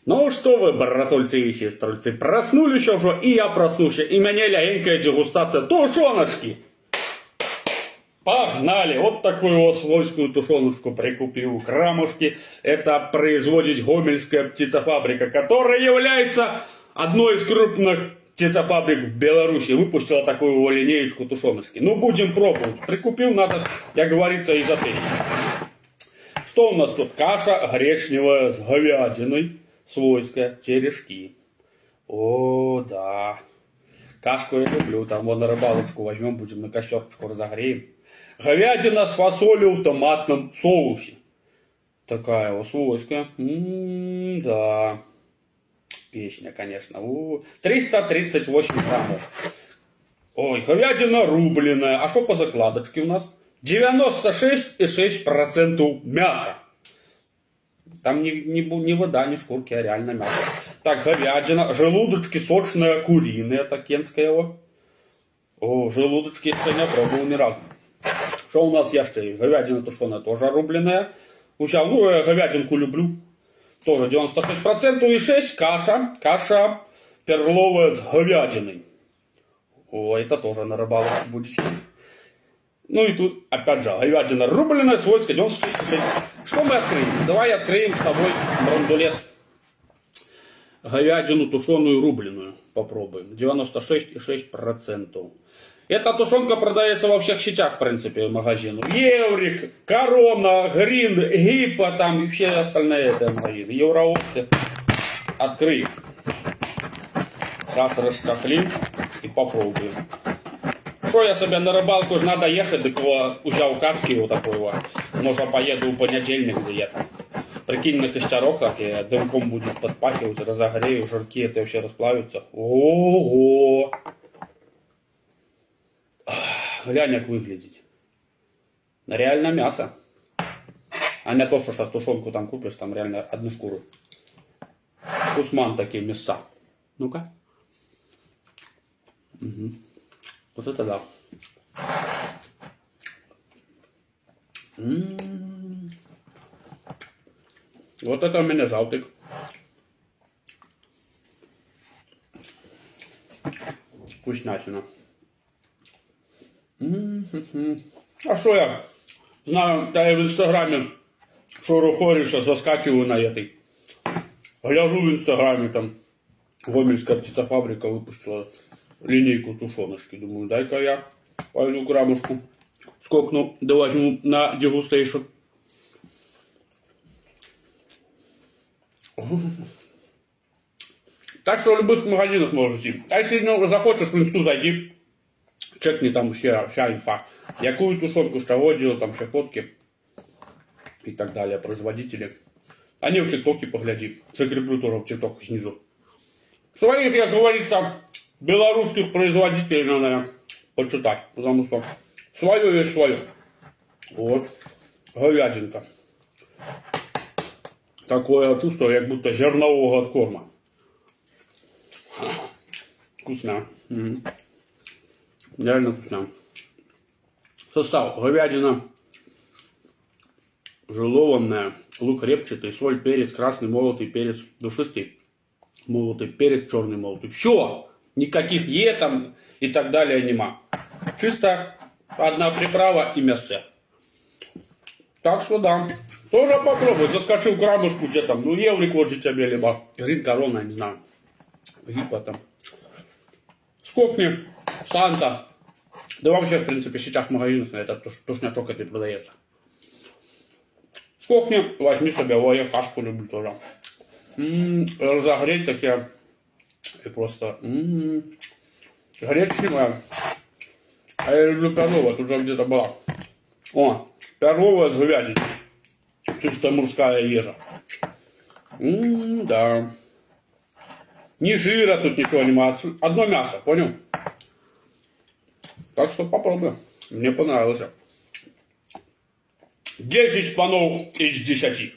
Ну что вы, братульцы и сеструльцы, проснулись уже, и я проснулся, и меня легенькая дегустация тушеночки. Погнали! Вот такую вот свойскую тушеночку прикупил у Крамушки. Это производит Гомельская птицефабрика, которая является одной из крупных птицефабрик в Беларуси. Выпустила такую вот линеечку тушеночки. Ну, будем пробовать. Прикупил, надо, как говорится, и затестить. Что у нас тут? Каша гречневая с говядиной. Свойская, черешки. О, да. Кашку я люблю. Там вот на рыбалочку возьмем, будем на костерочку разогреем. Говядина с фасолью в томатном соусе. Такая вот свойская. Да. Песня, конечно. 338 граммов. Ой, говядина рубленая. А что по закладочке у нас? 96,6% мяса. Там не вода, не шкурки, а реально мясо. Так, говядина. Желудочки сочные, куриные. Это кенская его. О, желудочки еще не пробовал ни разу. Что у нас еще? Говядина тушеная тоже рубленая. Ну, я говядинку люблю. Тоже 96%. И 6 каша. Каша перловая с говядиной. О, это тоже на рыбалке будет. Ну и тут, опять же, говядина рубленая, свойская, 96,6. Что мы откроем? Давай откроем с тобой, брандулец, говядину тушеную рубленую. Попробуем. 96,6%. Эта тушенка продается во всех сетях, в принципе, магазинов. Еврик, Корона, Грин, Гиппа, там и все остальные это магазины. Евроопты. Открыем. Сейчас раскахлим и попробуем. Что я себе на рыбалку ж надо ехать, так его взял кашки вот такой вот. Может поеду в понедельник где-то. Прикинь на костерок, так и дымком будет подпахивать, разогрею, жирки это все расплавятся. Ого! Глянь, как выглядит. Реально мясо. А не то, что сейчас тушенку там купишь, там реально одну шкуру. Кусман такие мяса. Ну-ка. Угу. Вот это да. Вот это у меня залтык. Вкуснятина. А что я знаю, да я в инстаграме шорохориша заскакиваю на этой. Гляжу в инстаграме, там Гомельская птицефабрика выпустила линейку тушеночки. Думаю, дай-ка я пойду Крамушку скокну, да возьму на дегустейшн. Так что в любых магазинах можете. А если захочешь, в инсту зайди, чекни там вся инфа. Якую тушенку, что делал, там все фотки и так далее, производители. А не в ТикТоке погляди. Закреплю тоже в ТикТок снизу. Своих, как говорится, белорусских производителей надо почитать, потому что свое есть свое. Вот, говядинка. Такое чувство, как будто зернового откорма. Вкусно. Реально вкусно. Состав: говядина желованная, лук репчатый, соль, перец, красный молотый перец душистый, молотый перец, черный молотый. Все! Никаких там и так далее нема. Чисто одна приправа и мясо. Так что да. Тоже попробуй. Заскочил в Крамушку, где там, ну, Еврик возле тебя, либо Грин, Корона, не знаю. Гиппа там. Скокни, Санта. Да вообще, в принципе, в сетях магазинах на этот тушнячок это продается. Скокни, возьми себе, ой, я кашку люблю тоже. Разогреть такие. И просто гречневая. А я люблю перловая, тут же где-то была. О, перловая с говядиной. Чисто морская ежа. Да. Ни жира тут ничего нема. Одно мясо, понял? Так что попробуй. Мне понравилось. 10 панов из 10.